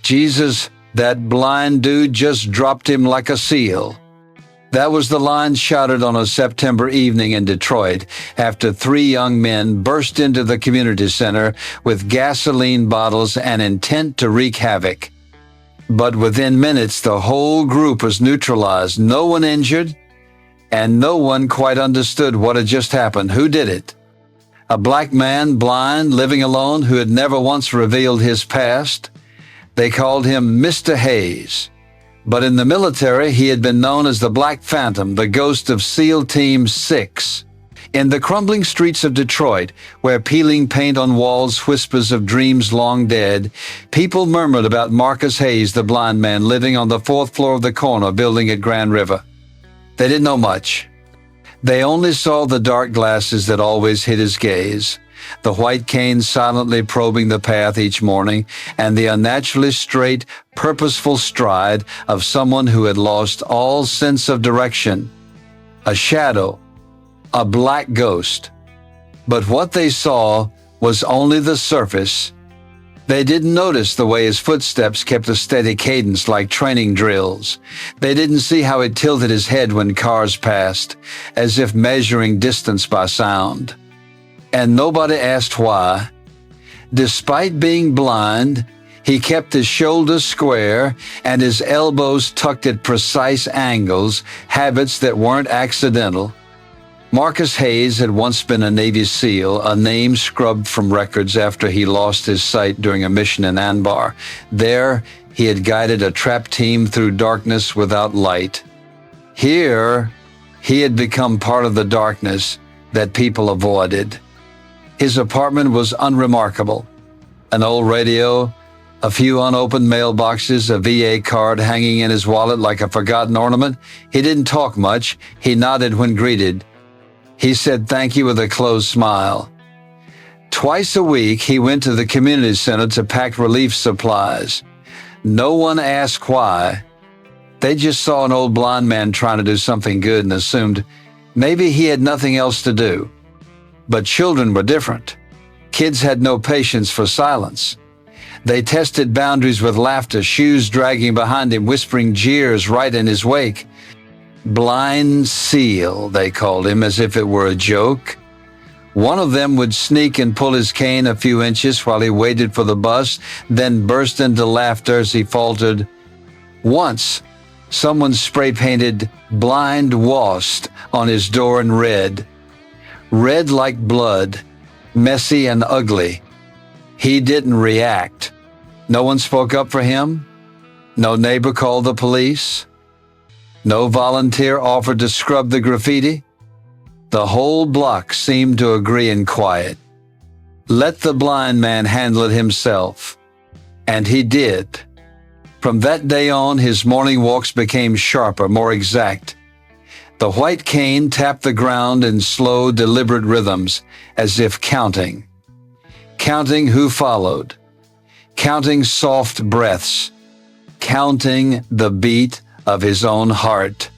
Jesus, that blind dude just dropped him like a seal. That was the line shouted on a September evening in Detroit after three young men burst into the community center with gasoline bottles and intent to wreak havoc. But within minutes, the whole group was neutralized, no one injured, and no one quite understood what had just happened. Who did it? A black man, blind, living alone, who had never once revealed his past. They called him Mr. Hayes. But in the military, he had been known as the Black Phantom, the ghost of SEAL Team 6. In the crumbling streets of Detroit, where peeling paint on walls whispers of dreams long dead, people murmured about Marcus Hayes, the blind man living on the fourth floor of the corner building at Grand River. They didn't know much. They only saw the dark glasses that always hid his gaze, the white cane silently probing the path each morning, and the unnaturally straight, purposeful stride of someone who had lost all sense of direction. A shadow, a black ghost. But what they saw was only the surface. They didn't notice the way his footsteps kept a steady cadence like training drills. They didn't see how he tilted his head when cars passed, as if measuring distance by sound. And nobody asked why. Despite being blind, he kept his shoulders square and his elbows tucked at precise angles, habits that weren't accidental. Marcus Hayes had once been a Navy SEAL, a name scrubbed from records after he lost his sight during a mission in Anbar. There, he had guided a trap team through darkness without light. Here, he had become part of the darkness that people avoided. His apartment was unremarkable. An old radio, a few unopened mailboxes, a VA card hanging in his wallet like a forgotten ornament. He didn't talk much. He nodded when greeted. He said thank you with a closed smile. Twice a week, he went to the community center to pack relief supplies. No one asked why. They just saw an old blind man trying to do something good and assumed maybe he had nothing else to do. But children were different. Kids had no patience for silence. They tested boundaries with laughter, shoes dragging behind him, whispering jeers right in his wake. Blind SEAL, they called him, as if it were a joke. One of them would sneak and pull his cane a few inches while he waited for the bus, then burst into laughter as he faltered. Once, someone spray-painted "Blind Wast" on his door in red. Red like blood, messy and ugly. He didn't react. No one spoke up for him. No neighbor called the police. No volunteer offered to scrub the graffiti. The whole block seemed to agree in quiet. Let the blind man handle it himself. And he did. From that day on, his morning walks became sharper, more exact. The white cane tapped the ground in slow, deliberate rhythms, as if counting. Counting who followed. Counting soft breaths. Counting the beat of his own heart.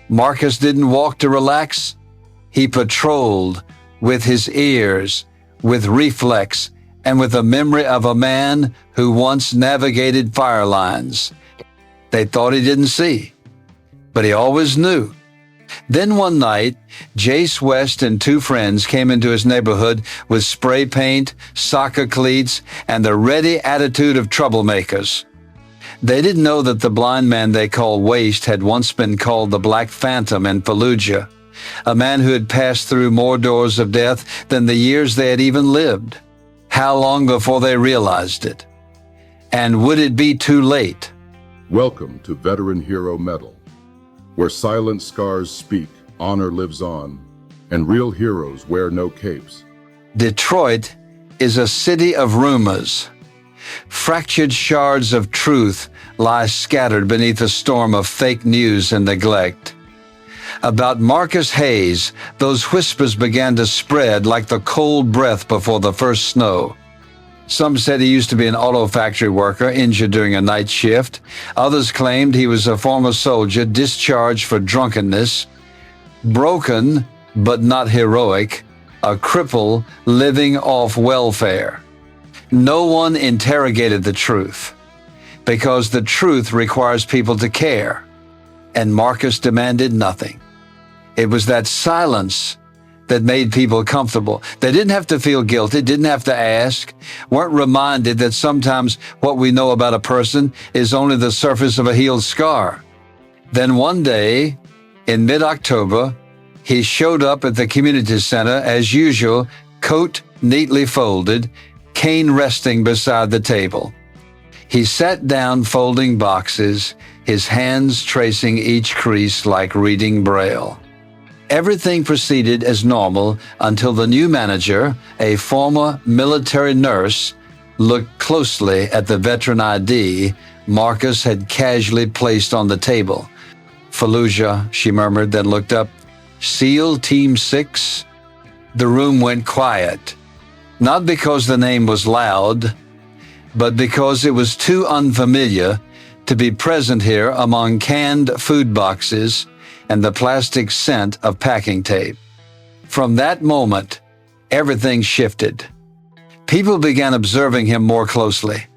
Marcus didn't walk to relax. He patrolled with his ears, with reflex, and with the memory of a man who once navigated fire lines. They thought he didn't see, but he always knew. Then one night, Jace West and two friends came into his neighborhood with spray paint, soccer cleats, and the ready attitude of troublemakers. They didn't know that the blind man they call Waste had once been called the Black Phantom in Fallujah, a man who had passed through more doors of death than the years they had even lived. How long before they realized it? And would it be too late? Welcome to Veteran Hero Medal, where silent scars speak, honor lives on, and real heroes wear no capes. Detroit is a city of rumors. Fractured shards of truth lie scattered beneath a storm of fake news and neglect. About Marcus Hayes, those whispers began to spread like the cold breath before the first snow. Some said he used to be an auto factory worker injured during a night shift. Others claimed he was a former soldier discharged for drunkenness. Broken, but not heroic, a cripple living off welfare. No one interrogated the truth. because the truth requires people to care. And Marcus demanded nothing. It was that silence that made people comfortable. They didn't have to feel guilty, didn't have to ask, weren't reminded that sometimes what we know about a person is only the surface of a healed scar. Then one day, in mid-October, he showed up at the community center as usual, coat neatly folded, cane resting beside the table. He sat down folding boxes, his hands tracing each crease like reading Braille. Everything proceeded as normal until the new manager, a former military nurse, looked closely at the veteran ID Marcus had casually placed on the table. "Fallujah," she murmured, then looked up. "SEAL Team 6? The room went quiet, not because the name was loud, but because it was too unfamiliar to be present here among canned food boxes and the plastic scent of packing tape. From that moment, everything shifted. People began observing him more closely.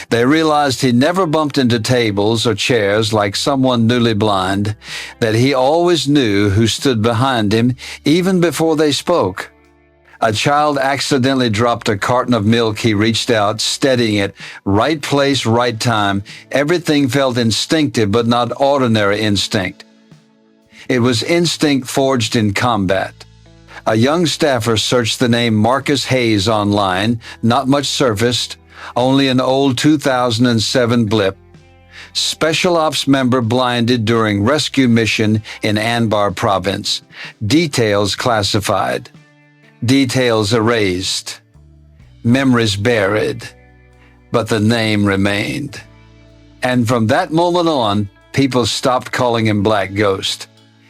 They realized he never bumped into tables or chairs like someone newly blind, that he always knew who stood behind him even before they spoke. A child accidentally dropped a carton of milk. He reached out, steadying it, right place, right time. Everything felt instinctive, but not ordinary instinct. It was instinct forged in combat. A young staffer searched the name Marcus Hayes online. Not much surfaced, only an old 2007 blip. Special Ops member blinded during rescue mission in Anbar province. Details classified. Details erased. Memories buried. But the name remained. And from that moment on, people stopped calling him Black Ghost.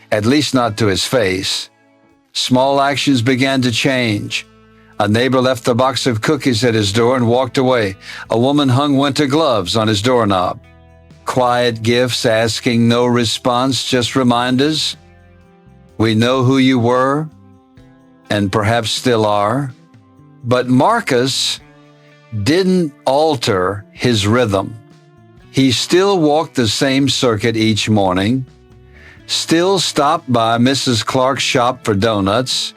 At least not to his face. Small actions began to change. A neighbor left a box of cookies at his door and walked away. A woman hung winter gloves on his doorknob. Quiet gifts asking no response, just reminders. We know who you were, and perhaps still are. But Marcus didn't alter his rhythm. He still walked the same circuit each morning, still stopped by Mrs. Clark's shop for donuts,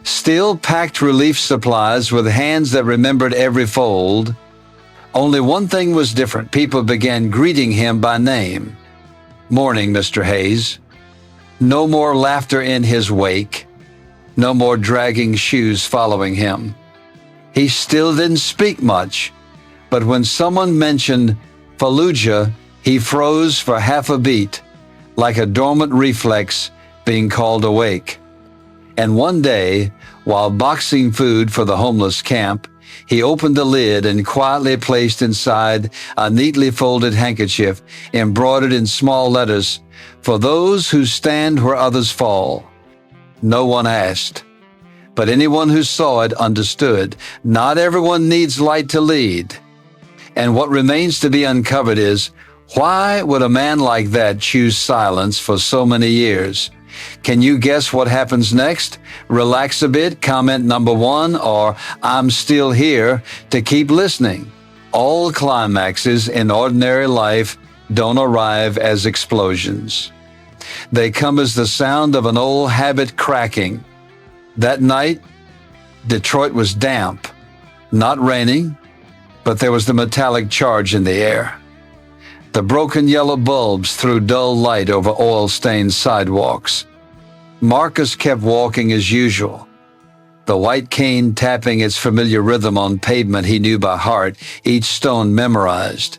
still packed relief supplies with hands that remembered every fold. Only one thing was different. People began greeting him by name. "Morning, Mr. Hayes." No more laughter in his wake. No more dragging shoes following him. He still didn't speak much, but when someone mentioned Fallujah, he froze for half a beat, like a dormant reflex being called awake. And one day, while boxing food for the homeless camp, he opened the lid and quietly placed inside a neatly folded handkerchief embroidered in small letters, "For those who stand where others fall." No one asked, but anyone who saw it understood. Not everyone needs light to lead. And what remains to be uncovered is, why would a man like that choose silence for so many years? Can you guess what happens next? Relax a bit, comment number 1, or "I'm still here" to keep listening. All climaxes in ordinary life don't arrive as explosions. They come as the sound of an old habit cracking. That night, Detroit was damp, not raining, but there was the metallic charge in the air. The broken yellow bulbs threw dull light over oil-stained sidewalks. Marcus kept walking as usual, the white cane tapping its familiar rhythm on pavement he knew by heart, each stone memorized.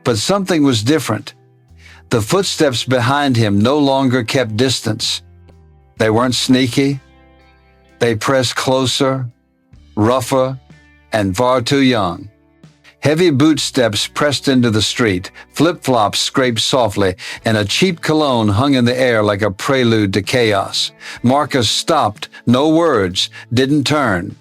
But something was different. The footsteps behind him no longer kept distance. They weren't sneaky. They pressed closer, rougher, and far too young. Heavy boot steps pressed into the street, flip-flops scraped softly, and a cheap cologne hung in the air like a prelude to chaos. Marcus stopped, no words, didn't turn.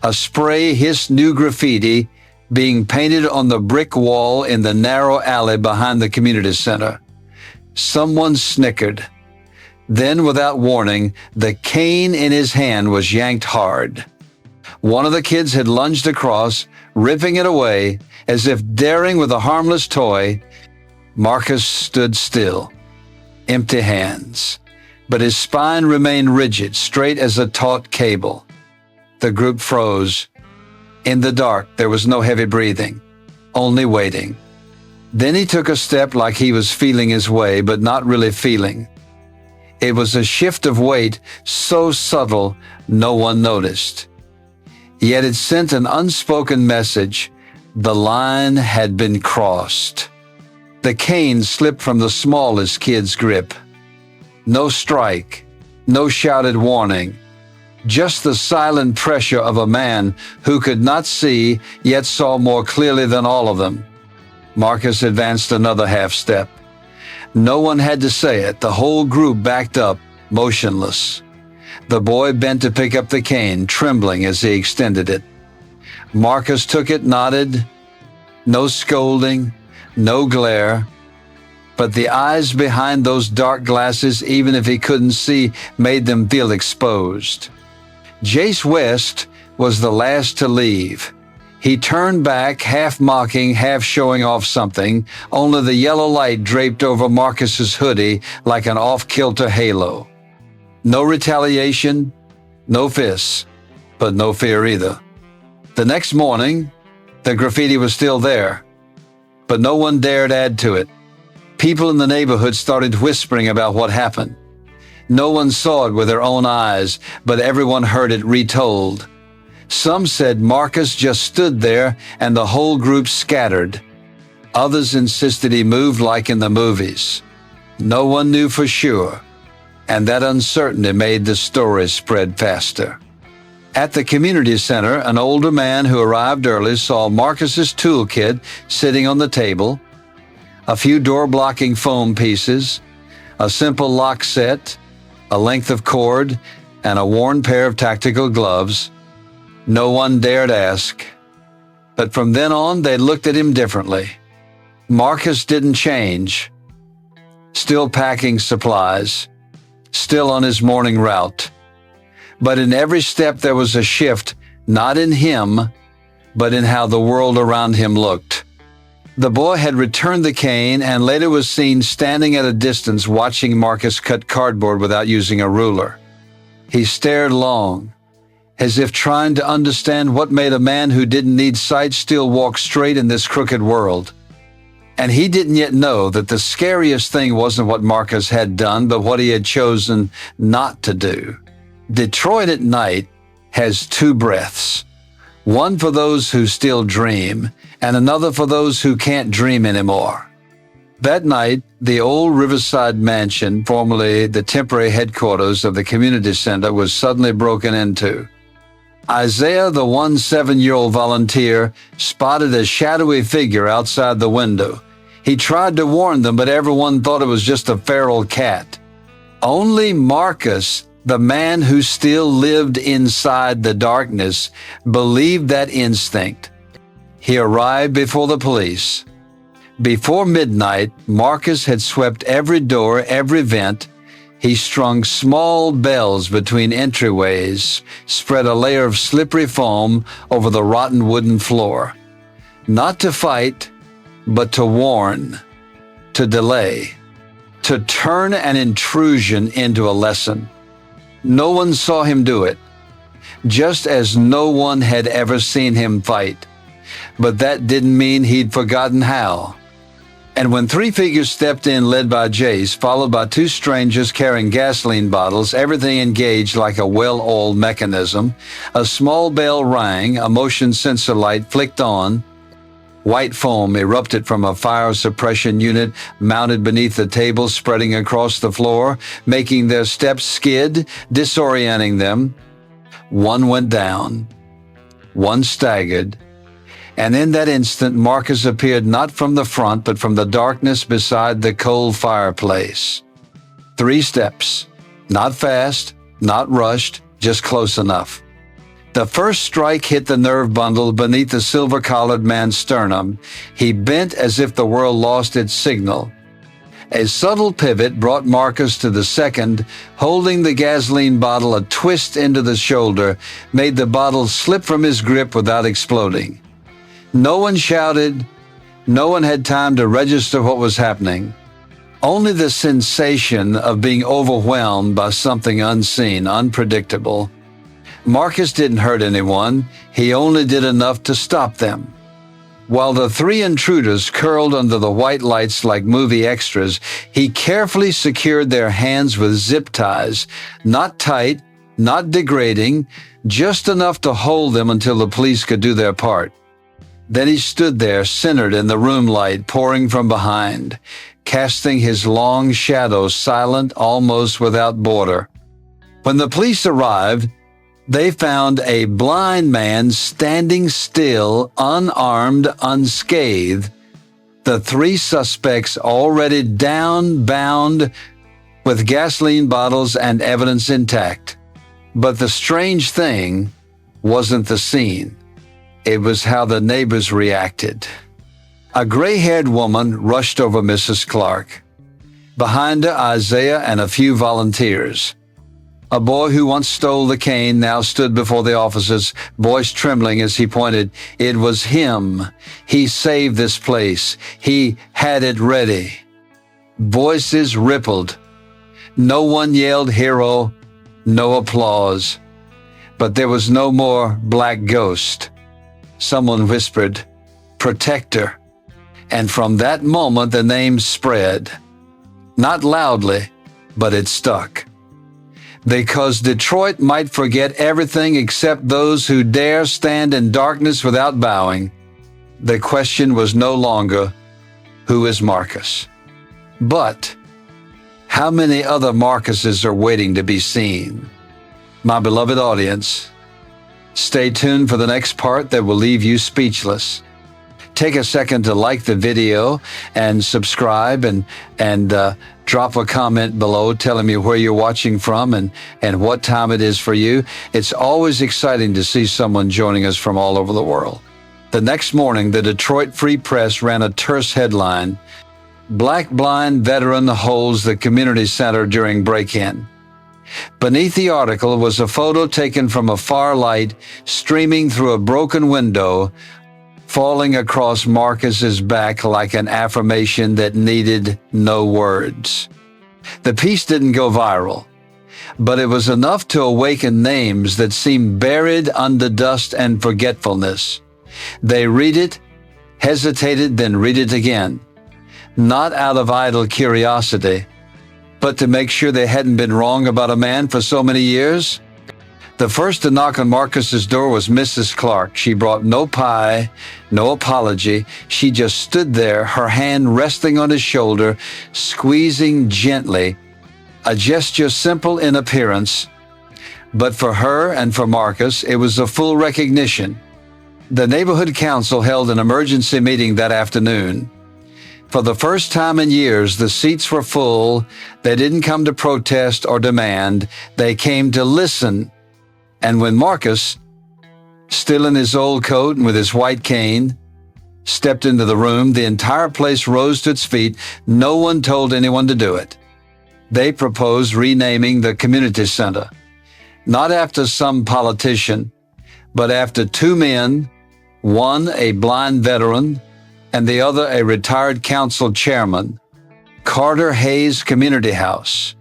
A spray hissed new graffiti being painted on the brick wall in the narrow alley behind the community center. Someone snickered. Then, without warning, the cane in his hand was yanked hard. One of the kids had lunged across, ripping it away, As if daring with a harmless toy, Marcus stood still, empty hands, but his spine remained rigid, straight as a taut cable. The group froze. In the dark, there was no heavy breathing, only waiting. Then he took a step like he was feeling his way, but not really feeling. It was a shift of weight so subtle no one noticed. Yet it sent an unspoken message. The line had been crossed. The cane slipped from the smallest kid's grip. No strike, no shouted warning, just the silent pressure of a man who could not see, yet saw more clearly than all of them. Marcus advanced another half step. No one had to say it. The whole group backed up, motionless. The boy bent to pick up the cane, trembling as he extended it. Marcus took it, nodded. No scolding, no glare. But the eyes behind those dark glasses, even if he couldn't see, made them feel exposed. Jace West was the last to leave. He turned back, half mocking, half showing off something, only the yellow light draped over Marcus's hoodie like an off-kilter halo. No retaliation, no fists, but no fear either. The next morning, the graffiti was still there, but no one dared add to it. People in the neighborhood started whispering about what happened. No one saw it with their own eyes, but everyone heard it retold. Some said Marcus just stood there and the whole group scattered. Others insisted he moved like in the movies. No one knew for sure, and that uncertainty made the story spread faster. At the community center, an older man who arrived early saw Marcus's toolkit sitting on the table, a few door-blocking foam pieces, a simple lock set, a length of cord, and a worn pair of tactical gloves. No one dared ask. But from then on, they looked at him differently. Marcus didn't change. Still packing supplies. Still on his morning route. But in every step there was a shift, not in him, but in how the world around him looked. The boy had returned the cane and later was seen standing at a distance watching Marcus cut cardboard without using a ruler. He stared long, as if trying to understand what made a man who didn't need sight still walk straight in this crooked world. And he didn't yet know that the scariest thing wasn't what Marcus had done, but what he had chosen not to do. Detroit at night has two breaths, one for those who still dream, and another for those who can't dream anymore. That night, the old Riverside mansion, formerly the temporary headquarters of the community center, was suddenly broken into. Isaiah, the 7-year-old volunteer, spotted a shadowy figure outside the window. He tried to warn them, but everyone thought it was just a feral cat. Only Marcus, the man who still lived inside the darkness, believed that instinct. He arrived before the police. Before midnight, Marcus had swept every door, every vent. He strung small bells between entryways, spread a layer of slippery foam over the rotten wooden floor. Not to fight, but to warn, to delay, to turn an intrusion into a lesson. No one saw him do it, just as no one had ever seen him fight. But that didn't mean he'd forgotten how. And when three figures stepped in, led by Jace, followed by two strangers carrying gasoline bottles, everything engaged like a well-oiled mechanism. A small bell rang, a motion sensor light flicked on. White foam erupted from a fire suppression unit mounted beneath the table, spreading across the floor, making their steps skid, disorienting them. One went down. One staggered. And in that instant, Marcus appeared not from the front, but from the darkness beside the cold fireplace. 3 steps. Not fast, not rushed, just close enough. The first strike hit the nerve bundle beneath the silver-collared man's sternum. He bent as if the world lost its signal. A subtle pivot brought Marcus to the second, holding the gasoline bottle a twist into the shoulder, made the bottle slip from his grip without exploding. No one shouted. No one had time to register what was happening. Only the sensation of being overwhelmed by something unseen, unpredictable. Marcus didn't hurt anyone. He only did enough to stop them. While the three intruders curled under the white lights like movie extras, he carefully secured their hands with zip ties, not tight, not degrading, just enough to hold them until the police could do their part. Then he stood there, centered in the room light pouring from behind, casting his long shadow silent, almost without border. When the police arrived, they found a blind man standing still, unarmed, unscathed. The three suspects already down, bound, with gasoline bottles and evidence intact. But the strange thing wasn't the scene. It was how the neighbors reacted. A gray-haired woman rushed over Mrs. Clark. Behind her, Isaiah and a few volunteers. A boy who once stole the cane now stood before the officers, voice trembling as he pointed. It was him. He saved this place. He had it ready. Voices rippled. No one yelled hero, no applause. But there was no more black ghost. Someone whispered, protector. And from that moment, the name spread. Not loudly, but it stuck. Because Detroit might forget everything except those who dare stand in darkness without bowing. The question was no longer, who is Marcus? But how many other Marcuses are waiting to be seen? My beloved audience, stay tuned for the next part that will leave you speechless. Take a second to like the video and subscribe and drop a comment below telling me where you're watching from and what time it is for you. It's always exciting to see someone joining us from all over the world. The next morning, the Detroit Free Press ran a terse headline, Black Blind Veteran Holds the Community Center During Break-In. Beneath the article was a photo taken from a far light streaming through a broken window, falling across Marcus's back like an affirmation that needed no words. The piece didn't go viral, but it was enough to awaken names that seemed buried under dust and forgetfulness. They read it, hesitated, then read it again, not out of idle curiosity, but to make sure they hadn't been wrong about a man for so many years. The first to knock on Marcus's door was Mrs. Clark. She brought no pie, no apology. She just stood there, her hand resting on his shoulder, squeezing gently, a gesture simple in appearance. But for her and for Marcus, it was a full recognition. The neighborhood council held an emergency meeting that afternoon. For the first time in years, the seats were full. They didn't come to protest or demand. They came to listen. And when Marcus, still in his old coat and with his white cane, stepped into the room, the entire place rose to its feet. No one told anyone to do it. They proposed renaming the community center, not after some politician, but after two men, one a blind veteran and the other a retired council chairman, Carter Hayes Community House.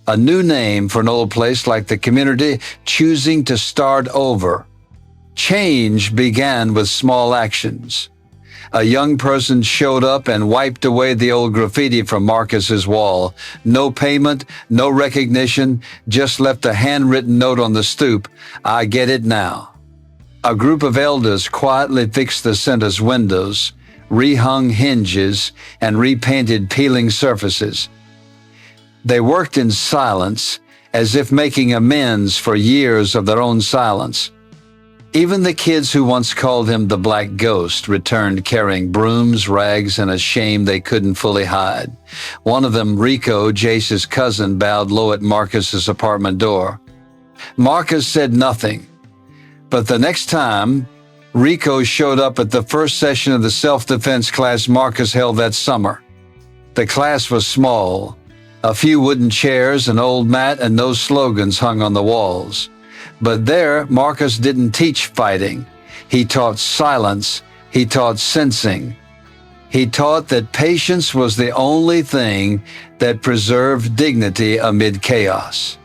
A new name for an old place like the community choosing to start over. Change began with small actions. A young person showed up and wiped away the old graffiti from Marcus's wall. No payment, no recognition, just left a handwritten note on the stoop. I get it now. A group of elders quietly fixed the center's windows, rehung hinges, and repainted peeling surfaces. They worked in silence, as if making amends for years of their own silence. Even the kids who once called him the Black Ghost returned carrying brooms, rags, and a shame they couldn't fully hide. One of them, Rico, Jace's cousin, bowed low at Marcus's apartment door. Marcus said nothing, but the next time, Rico showed up at the first session of the self-defense class Marcus held that summer. The class was small. A few wooden chairs, an old mat, and no slogans hung on the walls. But there, Marcus didn't teach fighting. He taught silence. He taught sensing. He taught that patience was the only thing that preserved dignity amid chaos.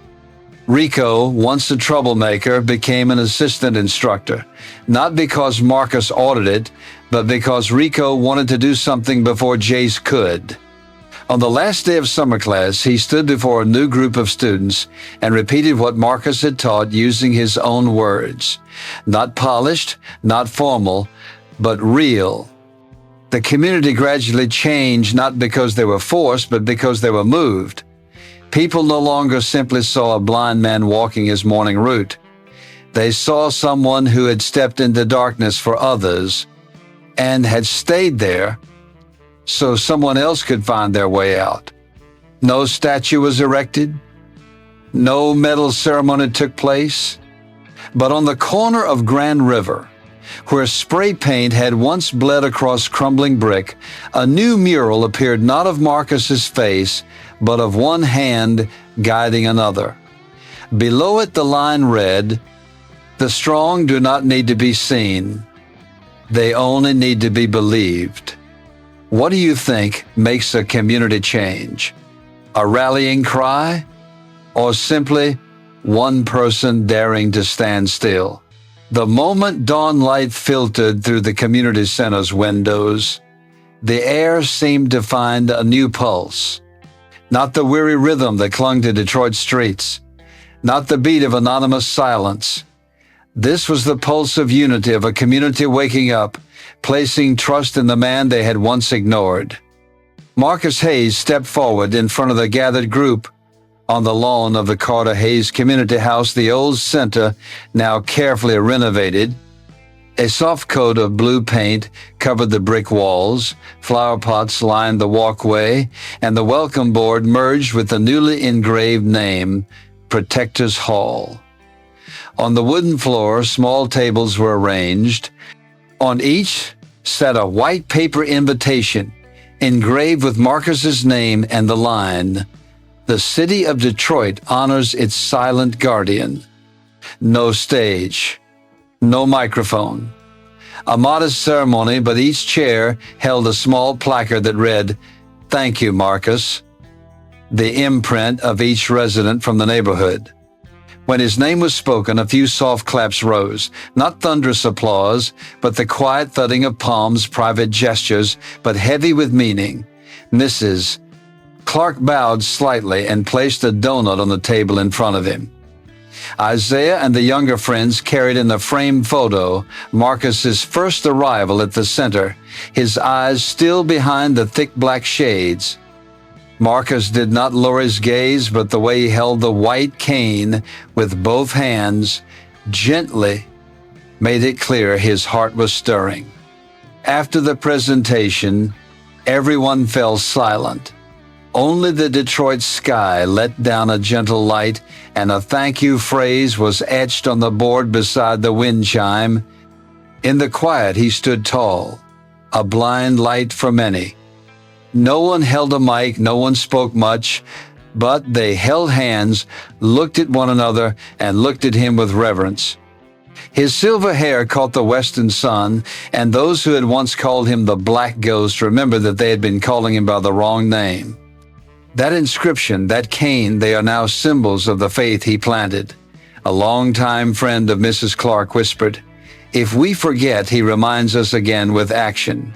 Rico, once a troublemaker, became an assistant instructor, not because Marcus ordered it, but because Rico wanted to do something before Jace could. On the last day of summer class, he stood before a new group of students and repeated what Marcus had taught using his own words. Not polished, not formal, but real. The community gradually changed not because they were forced, but because they were moved. People no longer simply saw a blind man walking his morning route. They saw someone who had stepped into darkness for others and had stayed there so someone else could find their way out. No statue was erected. No medal ceremony took place. But on the corner of Grand River, where spray paint had once bled across crumbling brick, a new mural appeared, not of Marcus's face, but of one hand guiding another. Below it the line read, "The strong do not need to be seen. They only need to be believed." What do you think makes a community change? A rallying cry? Or simply one person daring to stand still? The moment dawn light filtered through the community center's windows, the air seemed to find a new pulse. Not the weary rhythm that clung to Detroit streets, not the beat of anonymous silence. This was the pulse of unity of a community waking up, placing trust in the man they had once ignored. Marcus Hayes stepped forward in front of the gathered group on the lawn of the Carter Hayes Community House, the old center now carefully renovated. A soft coat of blue paint covered the brick walls, flower pots lined the walkway, and the welcome board merged with the newly engraved name, Protectors Hall. On the wooden floor, small tables were arranged. On each sat a white paper invitation, engraved with Marcus's name and the line, "The city of Detroit honors its silent guardian." No stage, no microphone. A modest ceremony, but each chair held a small placard that read, "Thank you, Marcus," the imprint of each resident from the neighborhood. When his name was spoken, a few soft claps rose, not thunderous applause, but the quiet thudding of palms, private gestures, but heavy with meaning. Mrs. Clark bowed slightly and placed a donut on the table in front of him. Isaiah and the younger friends carried in the framed photo Marcus's first arrival at the center, his eyes still behind the thick black shades. Marcus did not lower his gaze, but the way he held the white cane with both hands gently made it clear his heart was stirring. After the presentation, everyone fell silent. Only the Detroit sky let down a gentle light, and a thank you phrase was etched on the board beside the wind chime. In the quiet, he stood tall, a blind light for many. No one held a mic, no one spoke much, but they held hands, looked at one another, and looked at him with reverence. His silver hair caught the western sun, and those who had once called him the Black Ghost remembered that they had been calling him by the wrong name. That inscription, that cane, they are now symbols of the faith he planted. A longtime friend of Mrs. Clark whispered, "If we forget, he reminds us again with action."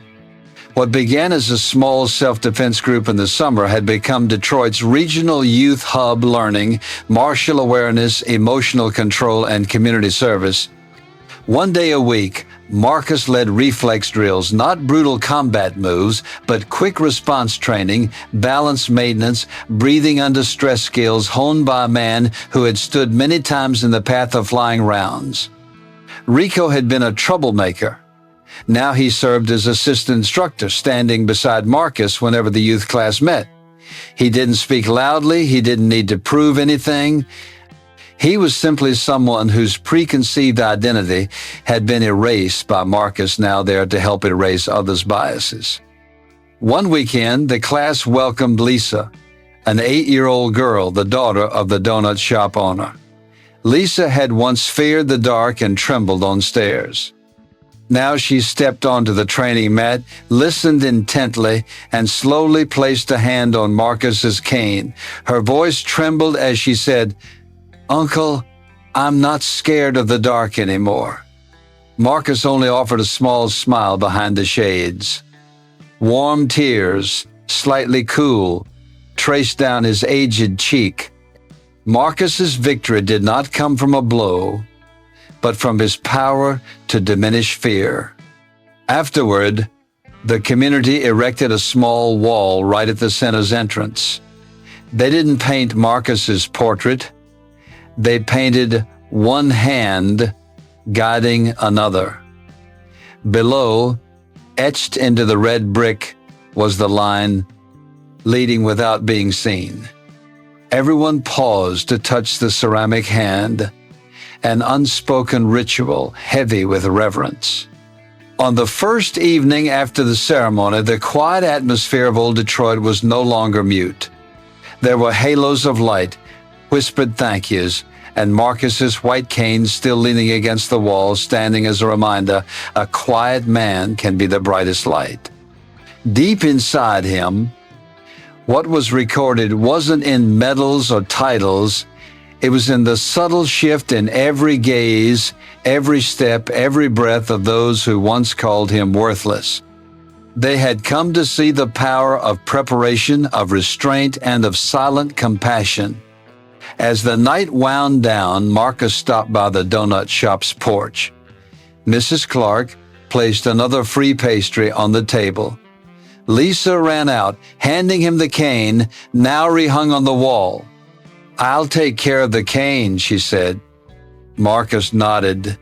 What began as a small self-defense group in the summer had become Detroit's regional youth hub, learning, martial awareness, emotional control, and community service. One day a week, Marcus led reflex drills, not brutal combat moves, but quick response training, balance maintenance, breathing under stress skills honed by a man who had stood many times in the path of flying rounds. Rico had been a troublemaker. Now he served as assistant instructor, standing beside Marcus whenever the youth class met. He didn't speak loudly. He didn't need to prove anything. He was simply someone whose preconceived identity had been erased by Marcus, now there to help erase others' biases. One weekend, the class welcomed Lisa, an 8-year-old girl, the daughter of the donut shop owner. Lisa had once feared the dark and trembled on stairs. Now she stepped onto the training mat, listened intently, and slowly placed a hand on Marcus's cane. Her voice trembled as she said, "Uncle, I'm not scared of the dark anymore." Marcus only offered a small smile behind the shades. Warm tears, slightly cool, traced down his aged cheek. Marcus's victory did not come from a blow, but from his power to diminish fear. Afterward, the community erected a small wall right at the center's entrance. They didn't paint Marcus's portrait. They painted one hand guiding another. Below, etched into the red brick, was the line, "Leading without being seen." Everyone paused to touch the ceramic hand, an unspoken ritual heavy with reverence. On the first evening after the ceremony, the quiet atmosphere of old Detroit was no longer mute. There were halos of light, whispered thank yous, and Marcus's white cane still leaning against the wall, standing as a reminder, a quiet man can be the brightest light. Deep inside him, what was recorded wasn't in medals or titles. It was in the subtle shift in every gaze, every step, every breath of those who once called him worthless. They had come to see the power of preparation, of restraint, and of silent compassion. As the night wound down, Marcus stopped by the donut shop's porch. Mrs. Clark placed another free pastry on the table. Lisa ran out, handing him the cane, now rehung on the wall. "I'll take care of the cane," she said. Marcus nodded.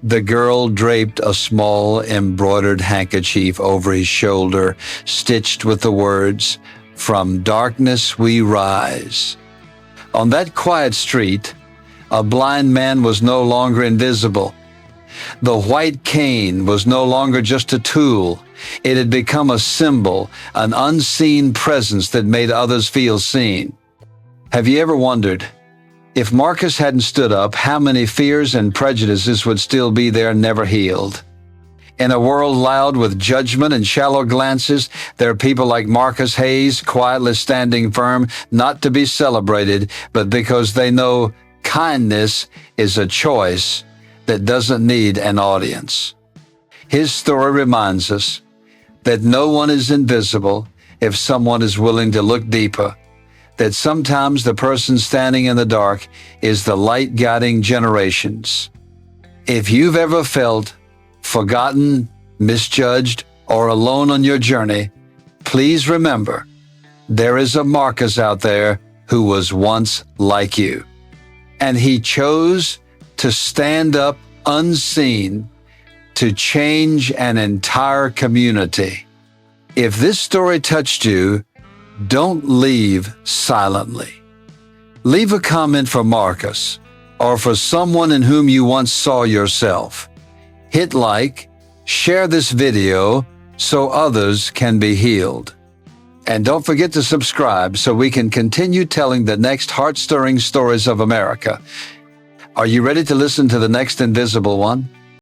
The girl draped a small embroidered handkerchief over his shoulder, stitched with the words, "From darkness we rise." On that quiet street, a blind man was no longer invisible. The white cane was no longer just a tool. It had become a symbol, an unseen presence that made others feel seen. Have you ever wondered, if Marcus hadn't stood up, how many fears and prejudices would still be there, never healed? In a world loud with judgment and shallow glances, there are people like Marcus Hayes, quietly standing firm, not to be celebrated, but because they know kindness is a choice that doesn't need an audience. His story reminds us that no one is invisible if someone is willing to look deeper, that sometimes the person standing in the dark is the light guiding generations. If you've ever felt forgotten, misjudged, or alone on your journey, please remember, there is a Marcus out there who was once like you. And he chose to stand up unseen to change an entire community. If this story touched you, don't leave silently. Leave a comment for Marcus or for someone in whom you once saw yourself. Hit like, share this video so others can be healed. And don't forget to subscribe so we can continue telling the next heart-stirring stories of America. Are you ready to listen to the next invisible one?